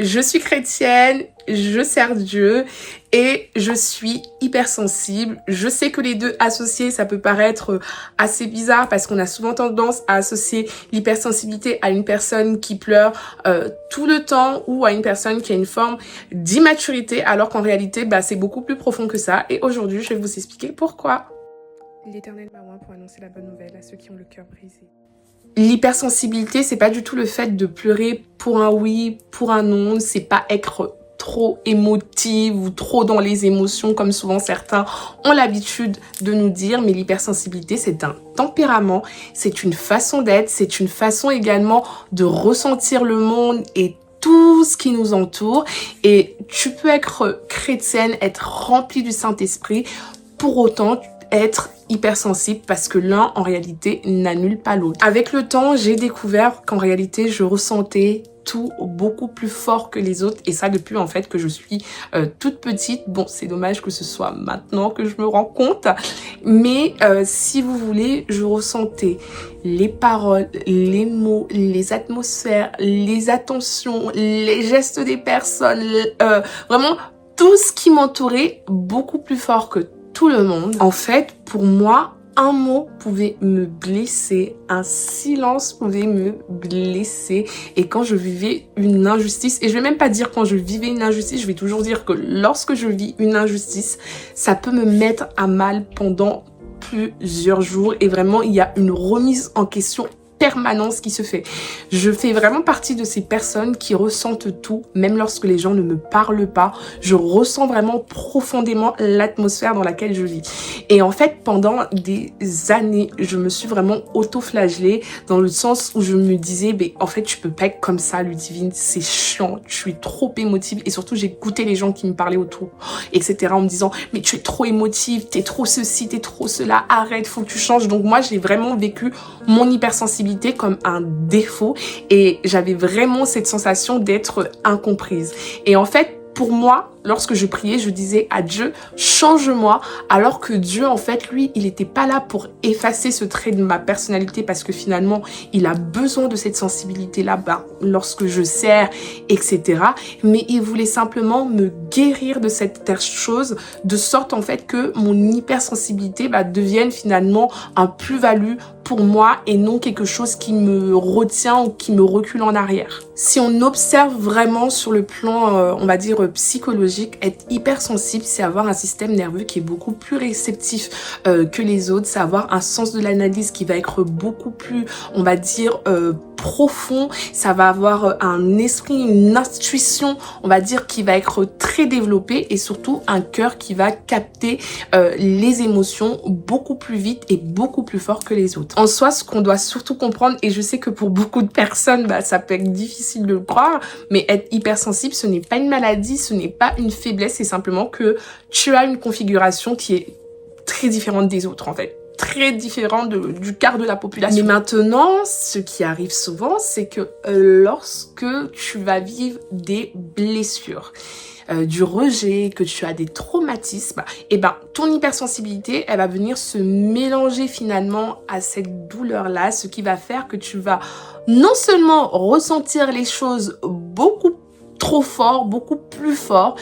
Je suis chrétienne, je sers Dieu et je suis hypersensible. Je sais que les deux associés, ça peut paraître assez bizarre parce qu'on a souvent tendance à associer l'hypersensibilité à une personne qui pleure tout le temps ou à une personne qui a une forme d'immaturité, alors qu'en réalité, c'est beaucoup plus profond que ça. Et aujourd'hui, je vais vous expliquer pourquoi. L'Éternel m'a oint pour annoncer la bonne nouvelle à ceux qui ont le cœur brisé. L'hypersensibilité, c'est pas du tout le fait de pleurer pour un oui, pour un non, c'est pas être trop émotive ou trop dans les émotions comme souvent certains ont l'habitude de nous dire, mais l'hypersensibilité c'est un tempérament, c'est une façon d'être, c'est une façon également de ressentir le monde et tout ce qui nous entoure. Et tu peux être chrétienne, être remplie du Saint-Esprit, pour autant être hypersensible parce que l'un en réalité n'annule pas l'autre. Avec le temps, j'ai découvert qu'en réalité je ressentais tout beaucoup plus fort que les autres, et ça depuis en fait que je suis toute petite. Bon, c'est dommage que ce soit maintenant que je me rends compte, mais si vous voulez, je ressentais les paroles, les mots, les atmosphères, les attentions, les gestes des personnes, vraiment tout ce qui m'entourait beaucoup plus fort que tout le monde. En fait, pour moi, un mot pouvait me blesser, un silence pouvait me blesser. Et quand je vivais une injustice, et je vais même pas dire quand je vivais une injustice, je vais toujours dire que lorsque je vis une injustice, ça peut me mettre à mal pendant plusieurs jours. Et vraiment, il y a une remise en question permanence qui se fait. Je fais vraiment partie de ces personnes qui ressentent tout, même lorsque les gens ne me parlent pas. Je ressens vraiment profondément l'atmosphère dans laquelle je vis. Et en fait, pendant des années, je me suis vraiment auto-flagellée dans le sens où je me disais, en fait, tu peux pas être comme ça, Ludivine, c'est chiant, je suis trop émotive. Et surtout, j'écoutais les gens qui me parlaient autour, etc. en me disant, mais tu es trop émotive, t'es trop ceci, t'es trop cela, arrête, faut que tu changes. Donc moi, j'ai vraiment vécu mon hypersensibilité comme un défaut et j'avais vraiment cette sensation d'être incomprise. Et en fait, pour moi, lorsque je priais, je disais à Dieu, change-moi, alors que Dieu, en fait, lui, il n'était pas là pour effacer ce trait de ma personnalité parce que finalement, il a besoin de cette sensibilité-là, lorsque je sers, etc. Mais il voulait simplement me guérir de cette chose, de sorte, en fait, que mon hypersensibilité devienne finalement un plus-value pour moi et non quelque chose qui me retient ou qui me recule en arrière. Si on observe vraiment sur le plan, on va dire, psychologique, être hypersensible, c'est avoir un système nerveux qui est beaucoup plus réceptif que les autres, c'est avoir un sens de l'analyse qui va être beaucoup plus, on va dire, profond, ça va avoir un esprit, une intuition, on va dire, qui va être très développé et surtout un cœur qui va capter les émotions beaucoup plus vite et beaucoup plus fort que les autres. En soi, ce qu'on doit surtout comprendre, et je sais que pour beaucoup de personnes, ça peut être difficile de le croire, mais être hypersensible, ce n'est pas une maladie, ce n'est pas une faiblesse, c'est simplement que tu as une configuration qui est très différente des autres en fait. Très différent du quart de la population. Mais maintenant, ce qui arrive souvent, c'est que lorsque tu vas vivre des blessures, du rejet, que tu as des traumatismes, ton hypersensibilité, elle va venir se mélanger finalement à cette douleur-là, ce qui va faire que tu vas non seulement ressentir les choses beaucoup trop fort, beaucoup plus fort,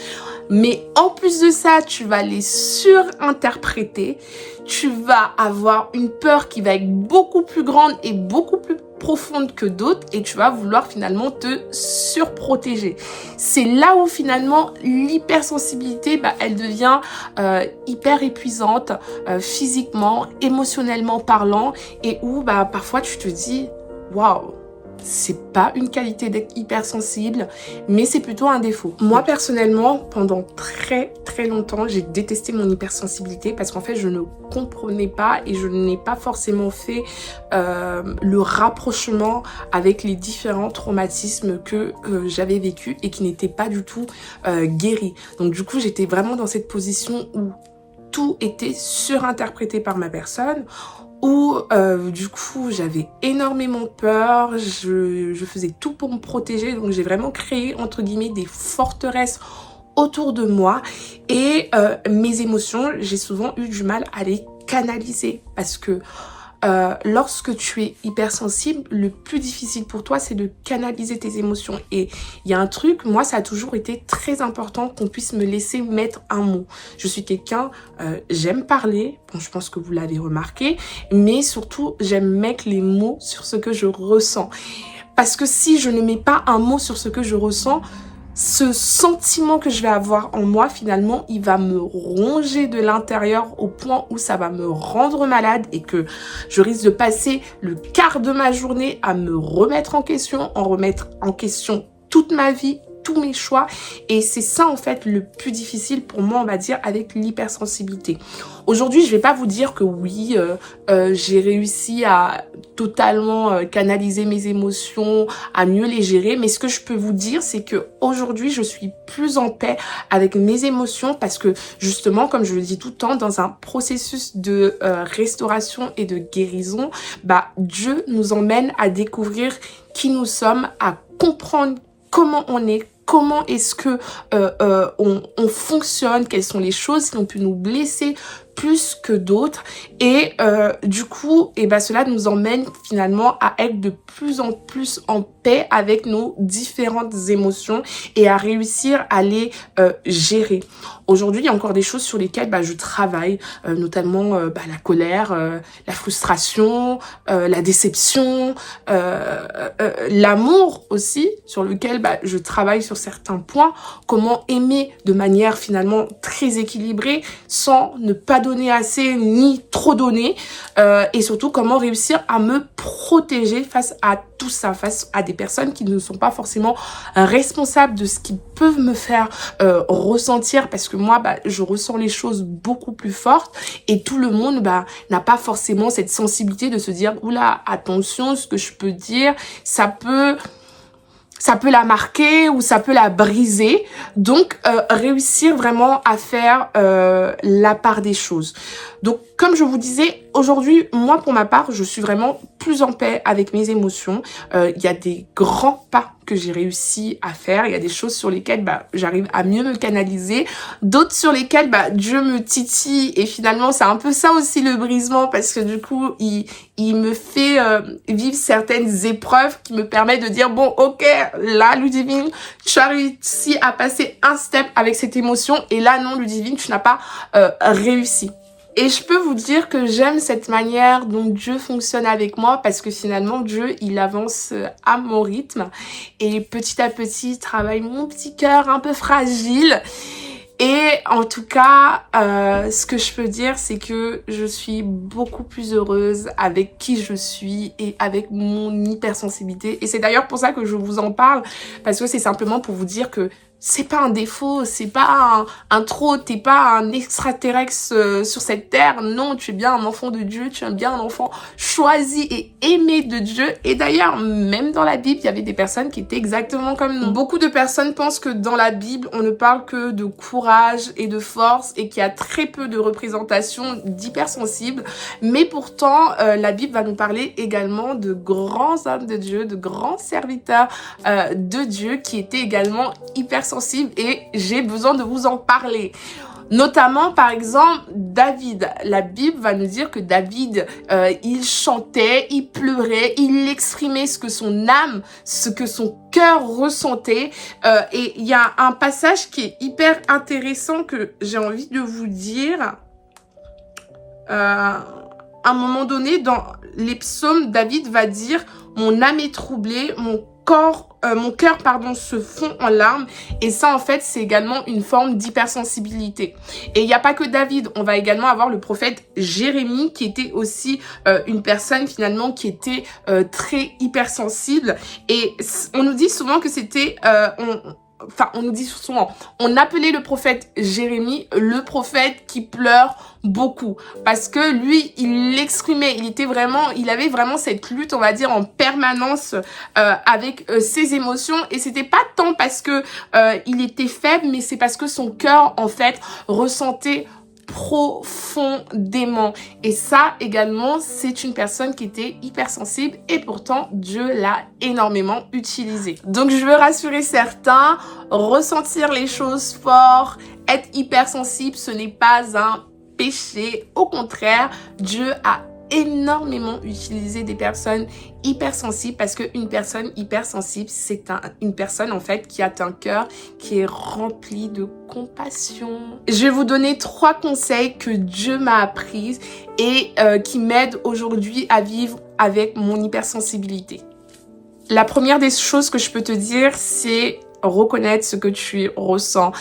mais en plus de ça, tu vas les surinterpréter, tu vas avoir une peur qui va être beaucoup plus grande et beaucoup plus profonde que d'autres et tu vas vouloir finalement te surprotéger. C'est là où finalement l'hypersensibilité, elle devient hyper épuisante physiquement, émotionnellement parlant et où parfois tu te dis « Waouh !» C'est pas une qualité d'être hypersensible, mais c'est plutôt un défaut. Moi, personnellement, pendant très longtemps, j'ai détesté mon hypersensibilité parce qu'en fait, je ne comprenais pas et je n'ai pas forcément fait le rapprochement avec les différents traumatismes que j'avais vécus et qui n'étaient pas du tout guéris. Donc du coup, j'étais vraiment dans cette position où tout était surinterprété par ma personne, où du coup j'avais énormément peur, je faisais tout pour me protéger, donc j'ai vraiment créé entre guillemets des forteresses autour de moi et mes émotions, j'ai souvent eu du mal à les canaliser parce que lorsque tu es hypersensible, le plus difficile pour toi, c'est de canaliser tes émotions. Et il y a un truc, moi, ça a toujours été très important qu'on puisse me laisser mettre un mot. Je suis quelqu'un, j'aime parler, bon, je pense que vous l'avez remarqué, mais surtout, j'aime mettre les mots sur ce que je ressens. Parce que si je ne mets pas un mot sur ce que je ressens, ce sentiment que je vais avoir en moi, finalement, il va me ronger de l'intérieur au point où ça va me rendre malade et que je risque de passer le quart de ma journée à me remettre en question toute ma vie, tous mes choix. Et c'est ça, en fait, le plus difficile pour moi, on va dire, avec l'hypersensibilité. Aujourd'hui, je vais pas vous dire que oui, j'ai réussi à totalement canaliser mes émotions, à mieux les gérer. Mais ce que je peux vous dire, c'est que aujourd'hui, je suis plus en paix avec mes émotions parce que justement, comme je le dis tout le temps, dans un processus de restauration et de guérison, Dieu nous emmène à découvrir qui nous sommes, à comprendre comment on est, comment est-ce que on fonctionne, quelles sont les choses qui ont pu nous blesser plus que d'autres et du coup cela nous emmène finalement à être de plus en plus en paix avec nos différentes émotions et à réussir à les gérer. Aujourd'hui, il y a encore des choses sur lesquelles je travaille, notamment la colère, la frustration, la déception, l'amour aussi, sur lequel je travaille sur certains points, comment aimer de manière finalement très équilibrée sans ne pas donner assez ni trop donner et surtout comment réussir à me protéger face à tout ça, face à des personnes qui ne sont pas forcément responsables de ce qu'ils peuvent me faire ressentir parce que moi je ressens les choses beaucoup plus fortes et tout le monde n'a pas forcément cette sensibilité de se dire oula attention ce que je peux dire ça peut la marquer ou ça peut la briser. Donc, réussir vraiment à faire la part des choses. Donc, comme je vous disais, aujourd'hui, moi, pour ma part, je suis vraiment plus en paix avec mes émotions. Il y a des grands pas que j'ai réussi à faire. Il y a des choses sur lesquelles j'arrive à mieux me canaliser. D'autres sur lesquelles Dieu me titille. Et finalement, c'est un peu ça aussi le brisement parce que du coup, il me fait vivre certaines épreuves qui me permettent de dire, bon, ok, là, Ludivine, tu as réussi à passer un step avec cette émotion. Et là, non, Ludivine, tu n'as pas réussi. Et je peux vous dire que j'aime cette manière dont Dieu fonctionne avec moi parce que finalement, Dieu, il avance à mon rythme et petit à petit, il travaille mon petit cœur un peu fragile. Et en tout cas, ce que je peux dire, c'est que je suis beaucoup plus heureuse avec qui je suis et avec mon hypersensibilité. Et c'est d'ailleurs pour ça que je vous en parle parce que c'est simplement pour vous dire que c'est pas un défaut, c'est pas un trop, t'es pas un extraterrestre sur cette terre. Non, tu es bien un enfant de Dieu, tu es bien un enfant choisi et aimé de Dieu. Et d'ailleurs, même dans la Bible, il y avait des personnes qui étaient exactement comme nous. Beaucoup de personnes pensent que dans la Bible, on ne parle que de courage et de force et qu'il y a très peu de représentation d'hypersensibles. Mais pourtant, la Bible va nous parler également de grands hommes de Dieu, de grands serviteurs de Dieu qui étaient également hypersensibles et j'ai besoin de vous en parler. Notamment, par exemple, David. La Bible va nous dire que David, il chantait, il pleurait, il exprimait ce que son âme, ce que son cœur ressentait. Et il y a un passage qui est hyper intéressant que j'ai envie de vous dire. À un moment donné, dans les psaumes, David va dire « Mon âme est troublée, mon cœur se fond en larmes » et ça en fait c'est également une forme d'hypersensibilité. Et il n'y a pas que David, on va également avoir le prophète Jérémie qui était aussi une personne finalement qui était très hypersensible et on nous dit souvent que c'était on appelait le prophète Jérémie le prophète qui pleure beaucoup parce que lui il l'exprimait, il avait vraiment cette lutte on va dire en permanence avec ses émotions et c'était pas tant parce que il était faible mais c'est parce que son cœur en fait ressentait profondément. Et ça également, c'est une personne qui était hypersensible et pourtant Dieu l'a énormément utilisé. Donc je veux rassurer certains, ressentir les choses fort, être hypersensible, ce n'est pas un péché. Au contraire, Dieu a énormément utiliser des personnes hypersensibles parce qu'une personne hypersensible, c'est une personne en fait qui a un cœur qui est rempli de compassion. Je vais vous donner 3 conseils que Dieu m'a appris et qui m'aident aujourd'hui à vivre avec mon hypersensibilité. La première des choses que je peux te dire, c'est reconnaître ce que tu ressens.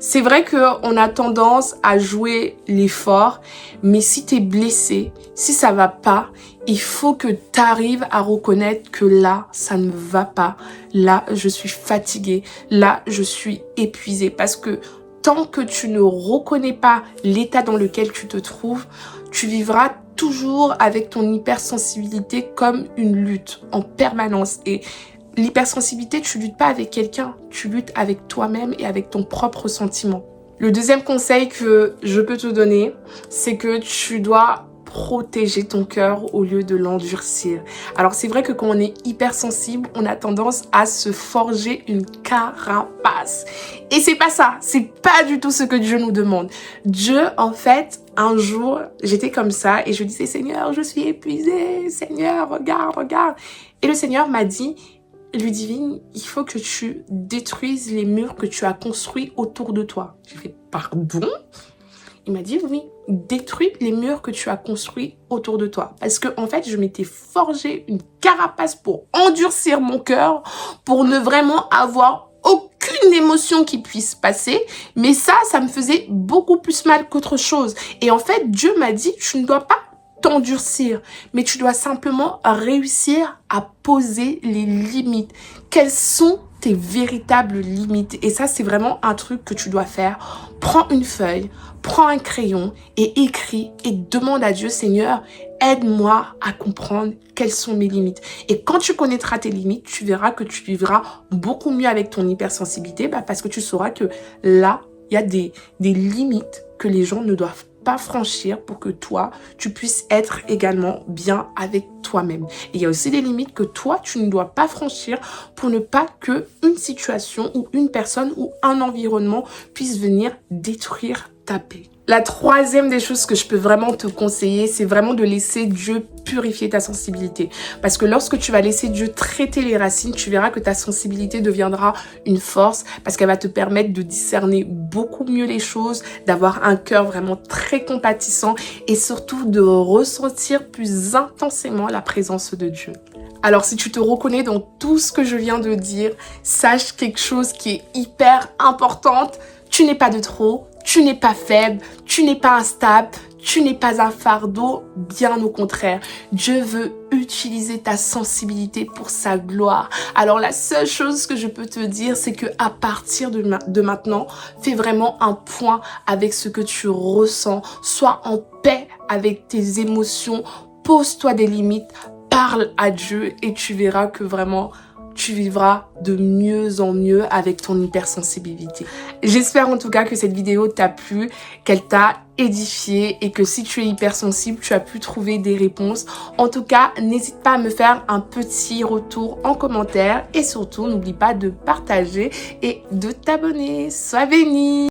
C'est vrai qu'on a tendance à jouer l'effort, mais si tu es blessé, si ça va pas, il faut que tu arrives à reconnaître que là, ça ne va pas. Là, je suis fatiguée. Là, je suis épuisée. Parce que tant que tu ne reconnais pas l'état dans lequel tu te trouves, tu vivras toujours avec ton hypersensibilité comme une lutte en permanence. Et l'hypersensibilité, tu luttes pas avec quelqu'un, tu luttes avec toi-même et avec ton propre sentiment. Le deuxième conseil que je peux te donner, c'est que tu dois protéger ton cœur au lieu de l'endurcir. Alors c'est vrai que quand on est hypersensible, on a tendance à se forger une carapace. Et c'est pas ça, c'est pas du tout ce que Dieu nous demande. Dieu, en fait, un jour, j'étais comme ça et je disais, Seigneur, je suis épuisée, Seigneur, regarde, regarde. Et le Seigneur m'a dit, Ludivine, il faut que tu détruises les murs que tu as construits autour de toi. J'ai fait, pardon? Il m'a dit, oui, détruis les murs que tu as construits autour de toi. Parce que, en fait, je m'étais forgé une carapace pour endurcir mon cœur, pour ne vraiment avoir aucune émotion qui puisse passer. Mais ça me faisait beaucoup plus mal qu'autre chose. Et en fait, Dieu m'a dit, tu ne dois pas t'endurcir, mais tu dois simplement réussir à poser les limites. Quelles sont tes véritables limites? Et ça, c'est vraiment un truc que tu dois faire. Prends une feuille, prends un crayon et écris et demande à Dieu, Seigneur, aide-moi à comprendre quelles sont mes limites. Et quand tu connaîtras tes limites, tu verras que tu vivras beaucoup mieux avec ton hypersensibilité parce que tu sauras que là, il y a des limites que les gens ne doivent pas franchir pour que toi, tu puisses être également bien avec toi-même. Et il y a aussi des limites que toi, tu ne dois pas franchir pour ne pas que une situation ou une personne ou un environnement puisse venir détruire ta paix. La troisième des choses que je peux vraiment te conseiller, c'est vraiment de laisser Dieu purifier ta sensibilité. Parce que lorsque tu vas laisser Dieu traiter les racines, tu verras que ta sensibilité deviendra une force parce qu'elle va te permettre de discerner beaucoup mieux les choses, d'avoir un cœur vraiment très compatissant et surtout de ressentir plus intensément la présence de Dieu. Alors si tu te reconnais dans tout ce que je viens de dire, sache quelque chose qui est hyper importante. Tu n'es pas de trop, tu n'es pas faible, tu n'es pas instable, tu n'es pas un fardeau, bien au contraire. Dieu veut utiliser ta sensibilité pour sa gloire. Alors la seule chose que je peux te dire, c'est que à partir de maintenant, fais vraiment un point avec ce que tu ressens. Sois en paix avec tes émotions, pose-toi des limites, parle à Dieu et tu verras que vraiment tu vivras de mieux en mieux avec ton hypersensibilité. J'espère en tout cas que cette vidéo t'a plu, qu'elle t'a édifié et que si tu es hypersensible, tu as pu trouver des réponses. En tout cas, n'hésite pas à me faire un petit retour en commentaire et surtout, n'oublie pas de partager et de t'abonner. Sois béni!